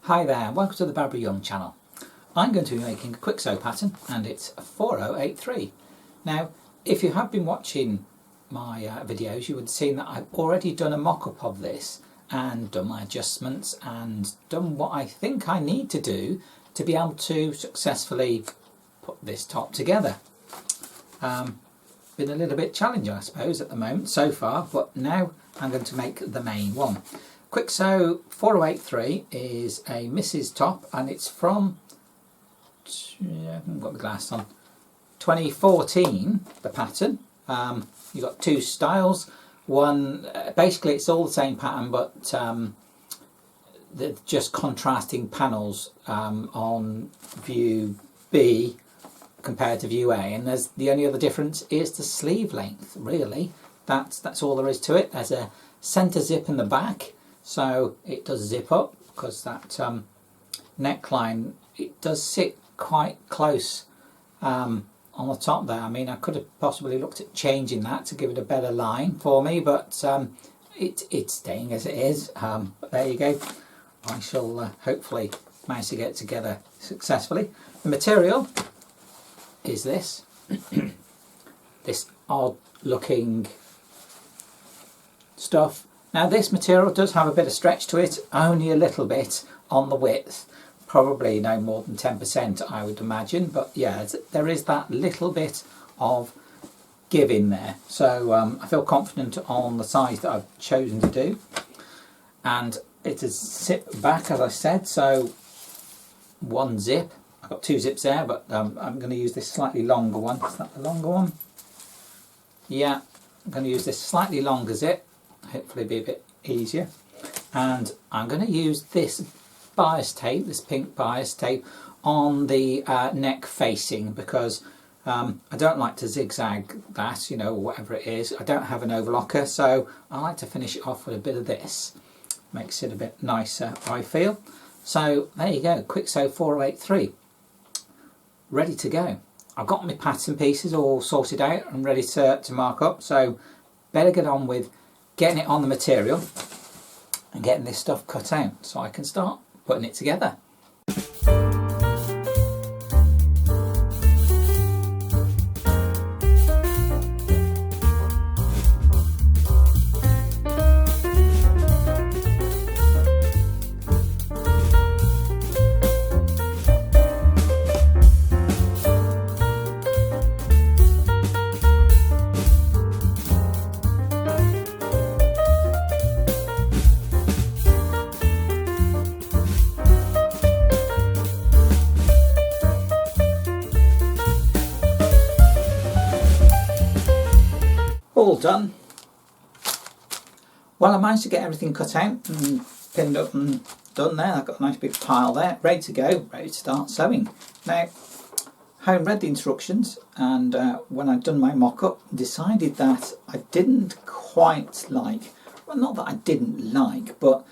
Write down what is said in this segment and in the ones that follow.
Hi there, welcome to the Barbara Young channel. I'm going to be making a quick sew pattern and it's 4083. Now if you have been watching my videos you would have seen that I've already done a mock-up of this and done my adjustments and done what I think I need to do to be able to successfully put this top together. Been a little bit challenging I suppose at the moment so far, but now I'm going to make the main one. Kwik Sew 4083 is a Mrs. top and it's from, I haven't got my glasses on, 2014, the pattern. You've got two styles. One, basically it's all the same pattern but they're just contrasting panels on view B compared to view A, and there's the only other difference is the sleeve length really. That's all there is to it. There's a centre zip in the back, so it does zip up because that neckline, it does sit quite close on the top there. I mean I could have possibly looked at changing that to give it a better line for me, but it's staying as it is. But there you go. I shall hopefully manage to get it together successfully. The material is this this odd looking stuff. Now this material does have a bit of stretch to it, only a little bit on the width, probably no more than 10% I would imagine, but yeah, there is that little bit of give in there, so I feel confident on the size that I've chosen to do. And it is zip back as I said, so one zip. I've got two zips there, but I'm going to use this slightly longer one. Is that the longer one? Yeah, I'm going to use this slightly longer zip, hopefully be a bit easier. And I'm going to use this bias tape, this pink bias tape, on the neck facing, because I don't like to zigzag that, you know, whatever it is. I don't have an overlocker, so I like to finish it off with a bit of this. Makes it a bit nicer, I feel. So there you go, Kwik Sew 4083. Ready to go. I've got my pattern pieces all sorted out and ready to mark up, so better get on with getting it on the material and getting this stuff cut out so I can start putting it together. All done. Well, I managed to get everything cut out and pinned up and done there. I've got a nice big pile there, ready to go, ready to start sewing. Now, having read the instructions and when I'd done my mock-up, decided that I didn't quite like, well, not that I didn't like, but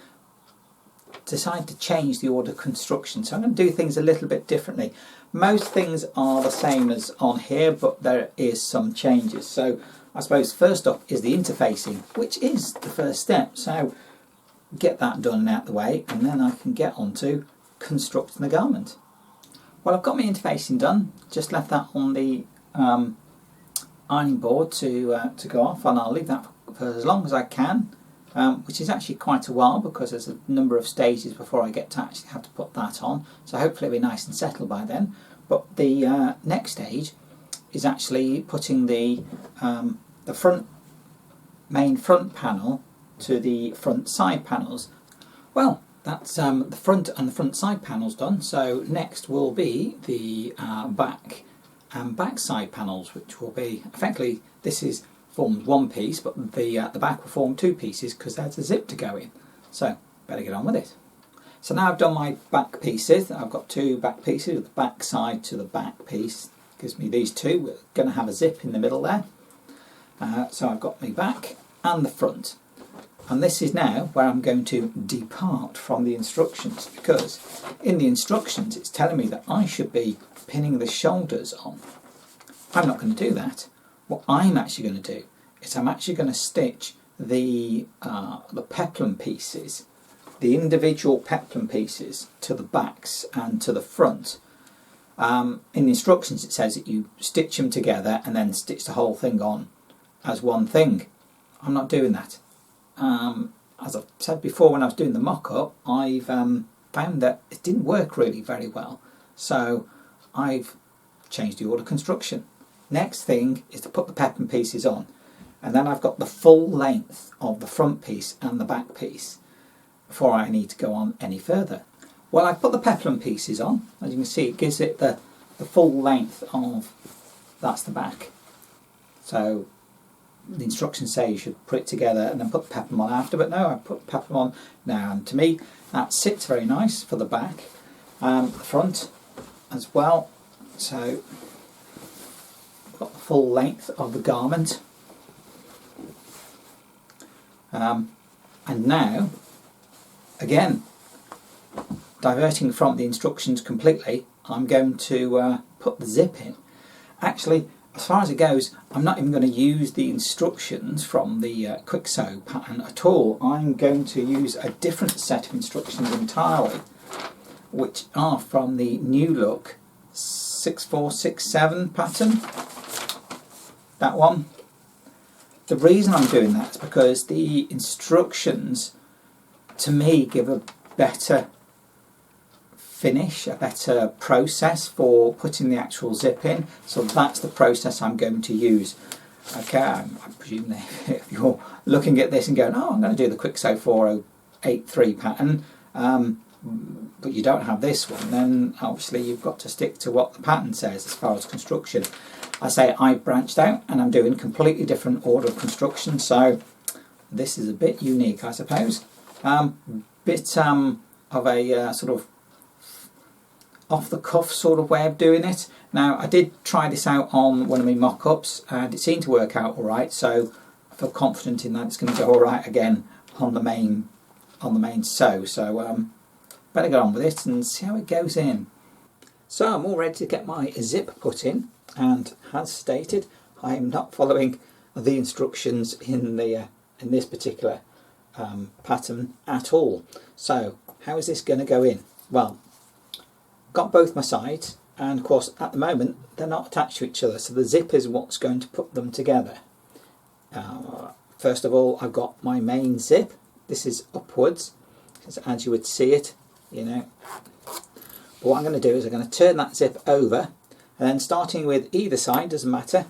decided to change the order of construction. So I'm going to do things a little bit differently. Most things are the same as on here, but there is some changes. So I suppose first up is the interfacing, which is the first step. So get that done and out the way, and then I can get on to constructing the garment. Well, I've got my interfacing done, just left that on the ironing board to go off, and I'll leave that for as long as I can, which is actually quite a while because there's a number of stages before I get to actually have to put that on, so hopefully it'll be nice and settled by then. But the next stage is actually putting the main front panel to the front side panels. Well, that's the front and the front side panels done, so next will be the back and back side panels, which will be effectively, this forms one piece, but the back will form two pieces because there's a zip to go in. So better get on with it. So now I've done my back pieces. I've got two back pieces, the back side to the back piece gives me these two. We're going to have a zip in the middle there. So I've got my back and the front, and this is now where I'm going to depart from the instructions, because in the instructions it's telling me that I should be pinning the shoulders on. I'm not going to do that. What I'm actually going to do is I'm actually going to stitch the peplum pieces the individual peplum pieces to the backs and to the front. In the instructions it says that you stitch them together and then stitch the whole thing on as one thing. I'm not doing that. As I've said before, when I was doing the mock-up, I've found that it didn't work really very well, so I've changed the order construction. Next thing is to put the peplum pieces on, and then I've got the full length of the front piece and the back piece before I need to go on any further. Well, I've put the peplum pieces on. As you can see, it gives it the full length of, that's the back. So the instructions say you should put it together and then put the peplum on after, but no, I put the peplum on now, and to me that sits very nice for the back, the front as well. So I've got the full length of the garment, and now again, diverting from the instructions completely, I'm going to put the zip in. Actually, as far as it goes, I'm not even going to use the instructions from the Kwik Sew pattern at all. I'm going to use a different set of instructions entirely, which are from the New Look 6467 pattern. That one. The reason I'm doing that is because the instructions, to me, give a better finish, a better process for putting the actual zip in, so that's the process I'm going to use. Okay, I presume that if you're looking at this and going, oh, I'm going to do the Kwik Sew 4083 pattern, but you don't have this one, then obviously you've got to stick to what the pattern says as far as construction. I say I've branched out and I'm doing a completely different order of construction, so this is a bit unique, I suppose. Bit of a sort of off-the-cuff sort of way of doing it. Now, I did try this out on one of my mock-ups and it seemed to work out alright, so I feel confident in that it's going to go alright again on the main sew. So better get on with it and see how it goes in. So I'm all ready to get my zip put in, and as stated, I'm not following the instructions in this particular pattern at all. So how is this going to go in? Well, got both my sides, and of course at the moment they're not attached to each other, so the zip is what's going to put them together. First of all, I've got my main zip. This is upwards, as you would see it, you know. But what I'm going to do is I'm going to turn that zip over, and then starting with either side, doesn't matter,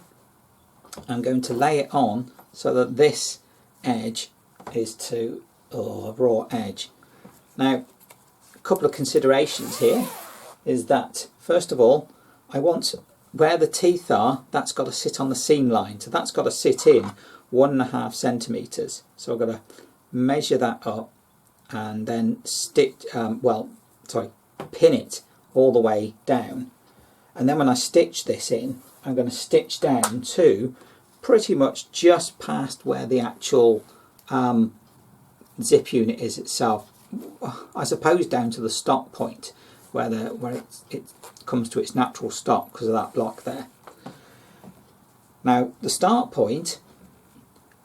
I'm going to lay it on so that this edge is to a raw edge. Now, a couple of considerations here is that, first of all, I want where the teeth are, that's got to sit on the seam line, so that's got to sit in 1.5 centimetres. So I've got to measure that up and then pin it all the way down. And then when I stitch this in, I'm going to stitch down to pretty much just past where the actual zip unit is itself. I suppose down to the stop point, where it comes to its natural stop because of that block there. Now the start point,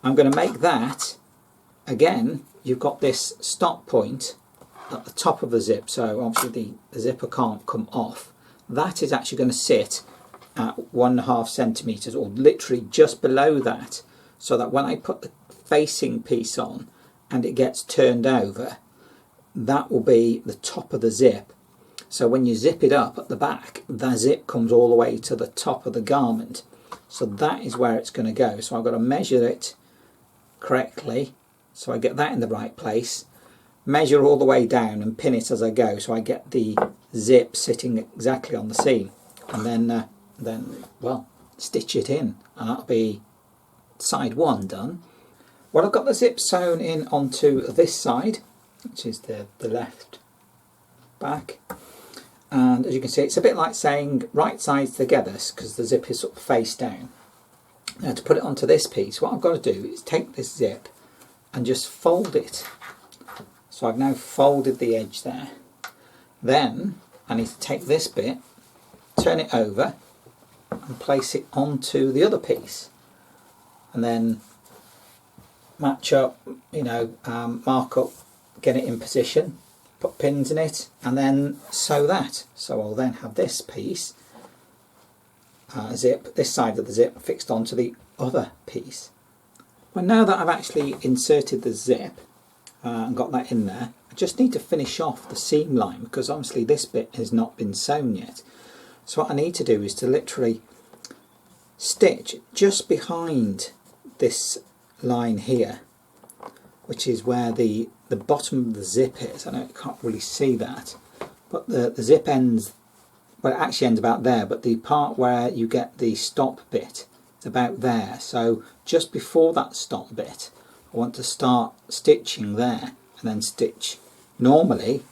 I'm going to make that, again, you've got this stop point at the top of the zip, so obviously the zipper can't come off. That is actually going to sit at 1.5 centimetres, or literally just below that, so that when I put the facing piece on and it gets turned over, that will be the top of the zip. So when you zip it up at the back, the zip comes all the way to the top of the garment. So that is where it's going to go. So I've got to measure it correctly, so I get that in the right place, measure all the way down and pin it as I go, so I get the zip sitting exactly on the seam, and then well, stitch it in, and that'll be side one done. Well, I've got the zip sewn in onto this side, which is the left back, and as you can see, it's a bit like saying right sides together because the zip is sort of face down. Now to put it onto this piece, what I've got to do is take this zip and just fold it. So I've now folded the edge there. Then I need to take this bit, turn it over and place it onto the other piece, and then match up, you know, mark up get it in position, put pins in it, and then sew that. So I'll then have this piece zip, this side of the zip fixed onto the other piece. Well, now that I've actually inserted the zip and got that in there, I just need to finish off the seam line because obviously this bit has not been sewn yet. So what I need to do is to literally stitch just behind this line here, which is where the bottom of the zip is. I know you can't really see that, but the zip ends, well, it actually ends about there, but the part where you get the stop bit is about there. So just before that stop bit, I want to start stitching there and then stitch normally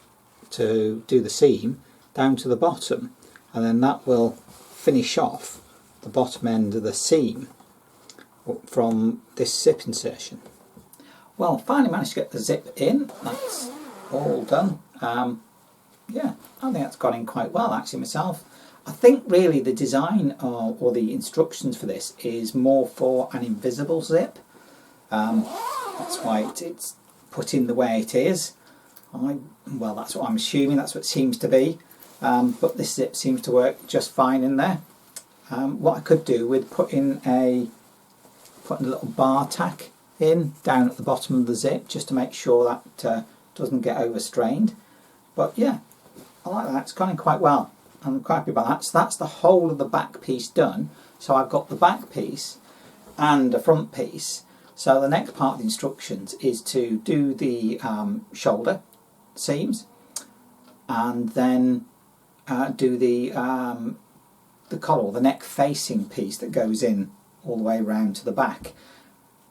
to do the seam down to the bottom, and then that will finish off the bottom end of the seam from this zip insertion. Well, finally managed to get the zip in. That's all done. Yeah, I think that's gone in quite well actually myself. I think really the design or the instructions for this is more for an invisible zip. That's why it's put in the way it is. Well, that's what I'm assuming, that's what it seems to be. But this zip seems to work just fine in there. What I could do with putting a little bar tack in down at the bottom of the zip just to make sure that doesn't get overstrained. But yeah, I like that, it's gone in quite well. I'm quite happy about that. So that's the whole of the back piece done. So I've got the back piece and a front piece. So the next part of the instructions is to do the shoulder seams and then do the collar, the neck facing piece that goes in all the way around to the back.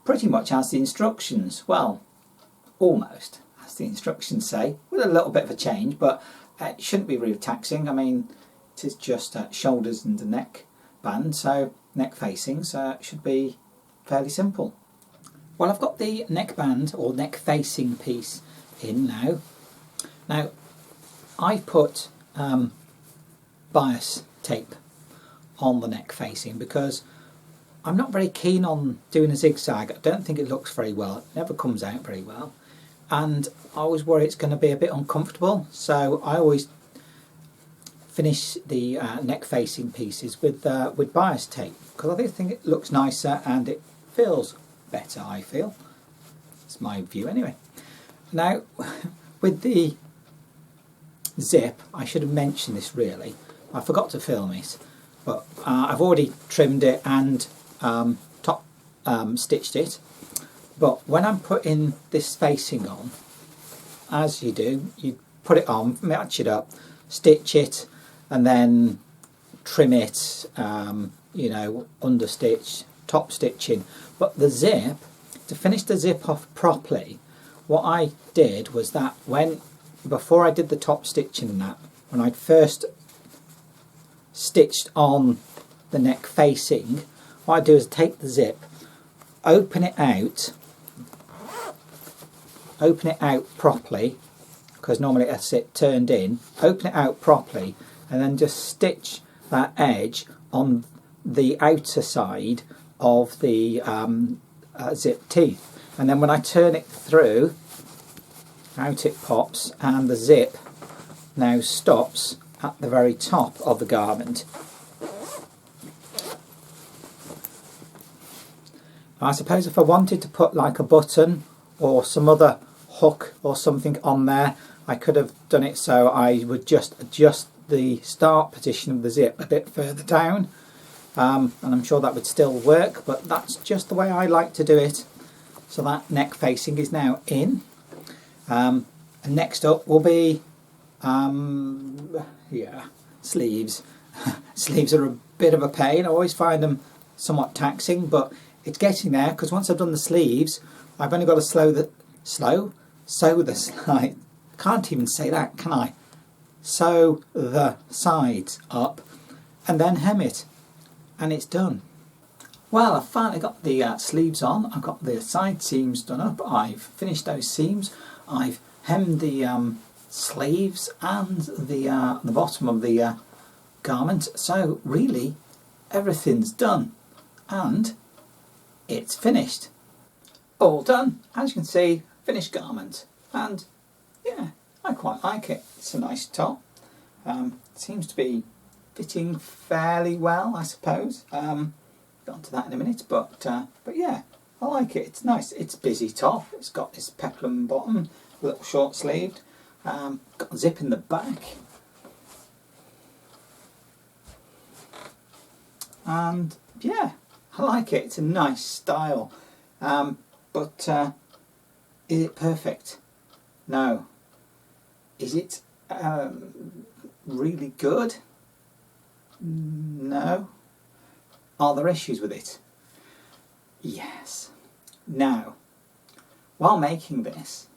Pretty much as the instructions, well, almost as the instructions say, with a little bit of a change, but it shouldn't be really taxing. I mean, it is just shoulders and the neck band, so neck facing, so it should be fairly simple. Well, I've got the neck band or neck facing piece in now. Now, I put bias tape on the neck facing because I'm not very keen on doing a zigzag. I don't think it looks very well. It never comes out very well. And I always worry it's going to be a bit uncomfortable. So I always finish the neck facing pieces with bias tape because I think it looks nicer and it feels better, I feel. It's my view anyway. Now, with the zip, I should have mentioned this really. I forgot to film it, but I've already trimmed it and top stitched it. But when I'm putting this facing on, as you do, you put it on, match it up, stitch it, and then trim it, you know, under stitch, top stitching. But the zip, to finish the zip off properly, what I did was that before I did the top stitching and that, when I'd first stitched on the neck facing, what I do is take the zip, open it out properly, because normally it's turned in, open it out properly, and then just stitch that edge on the outer side of the zip teeth. And then when I turn it through, out it pops, and the zip now stops at the very top of the garment. I suppose if I wanted to put like a button or some other hook or something on there, I could have done it so I would just adjust the start position of the zip a bit further down, and I'm sure that would still work, but that's just the way I like to do it. So that neck facing is now in, and next up will be sleeves. Sleeves are a bit of a pain. I always find them somewhat taxing, but it's getting there, because once I've done the sleeves, I've only got to sew the side. Can't even say that, can I? Sew the sides up and then hem it, and it's done. Well, I've finally got the sleeves on. I've got the side seams done up. I've finished those seams. I've hemmed the sleeves and the bottom of the garment. So really, everything's done, and it's finished. All done. As you can see, finished garment, and yeah, I quite like it. It's a nice top. Seems to be fitting fairly well, I suppose. Get onto that in a minute, but yeah, I like it. It's nice. It's a busy top. It's got this peplum bottom, a little short sleeved. Got a zip in the back, and yeah, I like it. It's a nice style. But is it perfect? No. Is it really good? No. Are there issues with it? Yes. Now, while making this,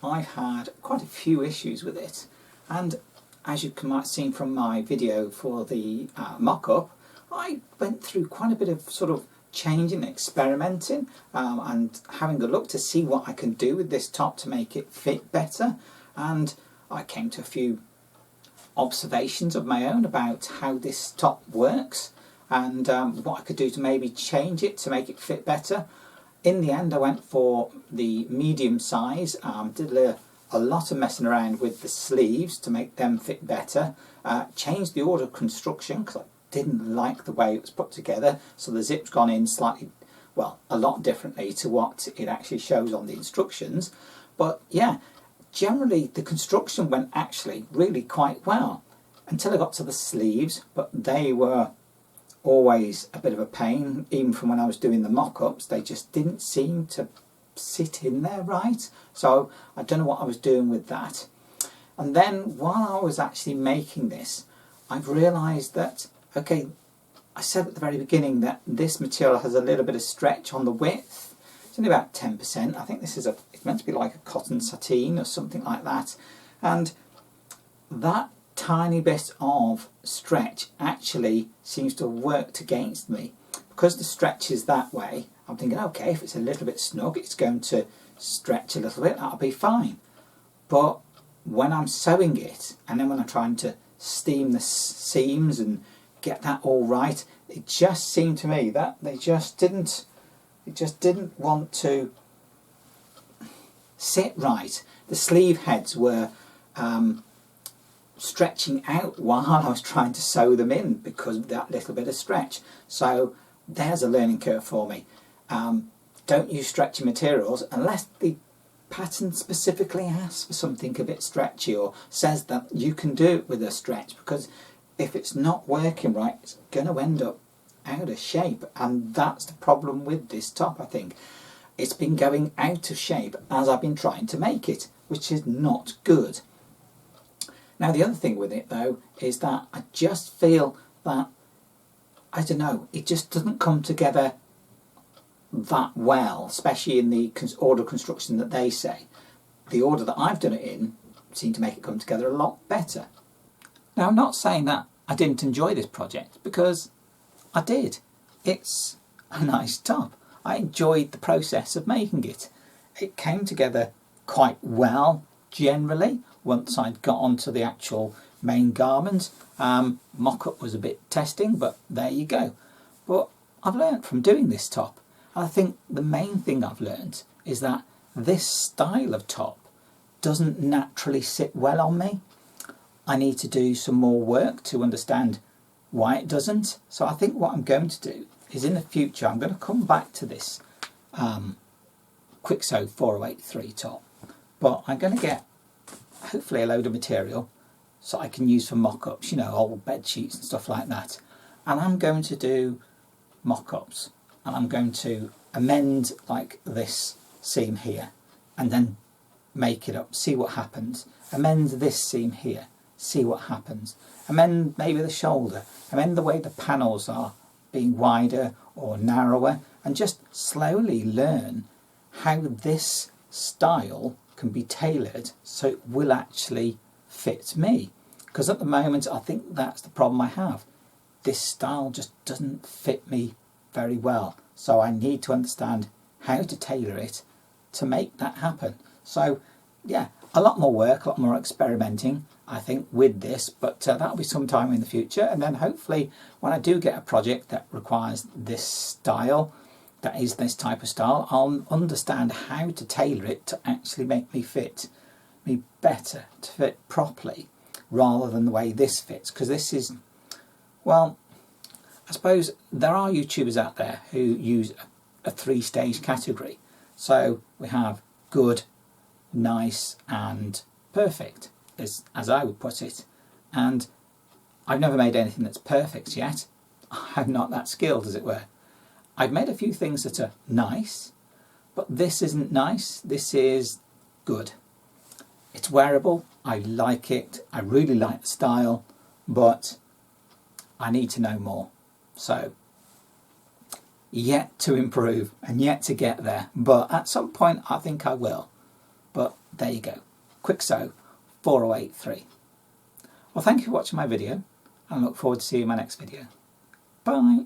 I've had quite a few issues with it, and as you might have seen from my video for the mock-up, I went through quite a bit of sort of changing, experimenting, and having a look to see what I can do with this top to make it fit better. And I came to a few observations of my own about how this top works, and what I could do to maybe change it to make it fit better. In the end, I went for the medium size, did a lot of messing around with the sleeves to make them fit better, changed the order of construction because I didn't like the way it was put together, so the zip's gone in slightly, well, a lot differently to what it actually shows on the instructions. But yeah, generally the construction went actually really quite well until I got to the sleeves, but they were always a bit of a pain. Even from when I was doing the mock-ups, they just didn't seem to sit in there right, so I don't know what I was doing with that. And then while I was actually making this, I've realised that, okay, I said at the very beginning that this material has a little bit of stretch on the width. It's only about 10%. I think this is it's meant to be like a cotton sateen or something like that, and that tiny bit of stretch actually seems to have worked against me. Because the stretch is that way, I'm thinking, okay, if it's a little bit snug, it's going to stretch a little bit, that'll be fine. But when I'm sewing it, and then when I'm trying to steam the seams and get that all right, it just seemed to me that it just didn't want to sit right. The sleeve heads were stretching out while I was trying to sew them in because of that little bit of stretch. So there's a learning curve for me. Don't use stretchy materials unless the pattern specifically asks for something a bit stretchy or says that you can do it with a stretch, because if it's not working right, it's going to end up out of shape, and that's the problem with this top. I think it's been going out of shape as I've been trying to make it, which is not good. Now the other thing with it though is that I just feel that, I don't know, it just doesn't come together that well, especially in the order construction that they say. The order that I've done it in seemed to make it come together a lot better. Now I'm not saying that I didn't enjoy this project, because I did. It's a nice top. I enjoyed the process of making it. It came together quite well generally once I'd got onto the actual main garment. Mock-up was a bit testing, but there you go. But I've learnt from doing this top. I think the main thing I've learnt is that this style of top doesn't naturally sit well on me. I need to do some more work to understand why it doesn't. So I think what I'm going to do is, in the future, I'm going to come back to this Kwik Sew 4083 top, but I'm going to get hopefully a load of material so I can use for mock-ups, you know, old bed sheets and stuff like that. And I'm going to do mock-ups, and I'm going to amend like this seam here and then make it up, see what happens. Amend this seam here, see what happens. Amend maybe the shoulder, amend the way the panels are being wider or narrower, and just slowly learn how this style can be tailored so it will actually fit me. Because at the moment I think that's the problem I have. This style just doesn't fit me very well, so I need to understand how to tailor it to make that happen. So yeah, a lot more work, a lot more experimenting I think with this, but that'll be some time in the future. And then hopefully when I do get a project that requires this style, that is this type of style, I'll understand how to tailor it to actually make me fit. me better to fit properly rather than the way this fits, because this is, well, I suppose there are YouTubers out there who use a three-stage category. So we have good, nice and perfect, as I would put it. And I've never made anything that's perfect yet. I'm not that skilled, as it were. I've made a few things that are nice, but this isn't nice, this is good. It's wearable, I like it, I really like the style, but I need to know more. So, yet to improve and yet to get there, but at some point I think I will. But there you go, Kwik Sew 4083. Well, thank you for watching my video, and I look forward to seeing you in my next video. Bye!